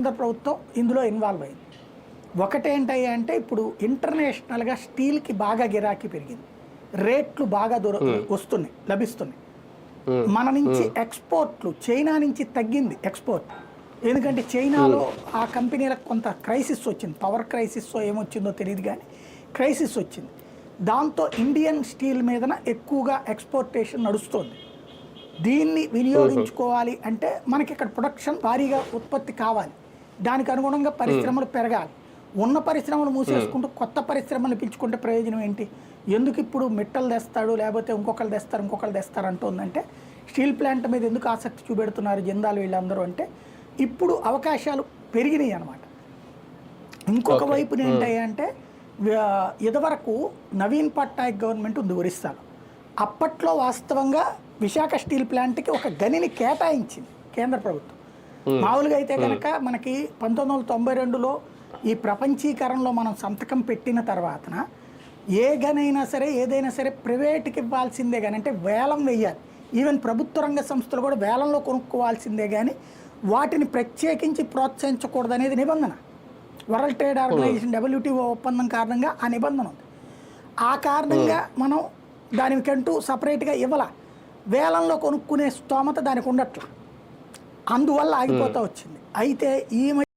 కేంద్ర ప్రభుత్వం ఇందులో ఇన్వాల్వ్ అయింది. ఒకటేంటయ్యా అంటే ఇప్పుడు ఇంటర్నేషనల్గా స్టీల్కి బాగా గిరాకీ పెరిగింది, రేట్లు బాగా వస్తున్నాయి, లభిస్తున్నాయి. మన నుంచి ఎక్స్పోర్ట్లు చైనా నుంచి తగ్గింది ఎక్స్పోర్ట్. ఎందుకంటే చైనాలో ఆ కంపెనీలకు కొంత క్రైసిస్ వచ్చింది, పవర్ క్రైసిస్ ఏమొచ్చిందో తెలియదు కానీ క్రైసిస్ వచ్చింది. దాంతో ఇండియన్ స్టీల్ మీదన ఎక్కువగా ఎక్స్పోర్టేషన్ నడుస్తుంది. దీన్ని వినియోగించుకోవాలి అంటే మనకి ఇక్కడ ప్రొడక్షన్ భారీగా ఉత్పత్తి కావాలి, దానికి అనుగుణంగా పరిశ్రమలు పెరగాలి. ఉన్న పరిశ్రమలు మూసేసుకుంటూ కొత్త పరిశ్రమలు పిలుచుకుంటే ప్రయోజనం ఏంటి? ఎందుకు ఇప్పుడు మిట్టలు తెస్తాడు, లేకపోతే ఇంకొకళ్ళు తెస్తారు అంటుందంటే స్టీల్ ప్లాంట్ మీద ఎందుకు ఆసక్తి చూపెడుతున్నారు జిందాల్ వీళ్ళందరూ అంటే ఇప్పుడు అవకాశాలు పెరిగినాయి అన్నమాట. ఇంకొక వైపున ఏంటంటే ఇదివరకు నవీన్ పట్నాయక్ గవర్నమెంట్ ఉంది ఒరిస్సాలో. అప్పట్లో వాస్తవంగా విశాఖ స్టీల్ ప్లాంట్కి ఒక గనిని కేటాయించింది కేంద్ర ప్రభుత్వం. మామూలుగా అయితే కనుక మనకి 1992లో ఈ ప్రపంచీకరణలో మనం సంతకం పెట్టిన తర్వాతన ఏ గనైనా సరే ఏదైనా సరే ప్రైవేట్కి ఇవ్వాల్సిందే కానీ, అంటే వేలం వేయాలి. ఈవెన్ ప్రభుత్వ రంగ సంస్థలు కూడా వేలంలో కొనుక్కోవాల్సిందే కానీ వాటిని ప్రత్యేకించి ప్రోత్సహించకూడదు అనేది నిబంధన. వరల్డ్ ట్రేడ్ ఆర్గనైజేషన్ WTO ఒప్పందం కారణంగా ఆ నిబంధన ఉంది. ఆ కారణంగా మనం దానికంటూ సపరేట్గా ఇవ్వాల, వేలంలో కొనుక్కునే స్తోమత దానికి ఉండట్ల, అందువల్ల ఆగిపోతూ వచ్చింది. అయితే ఈ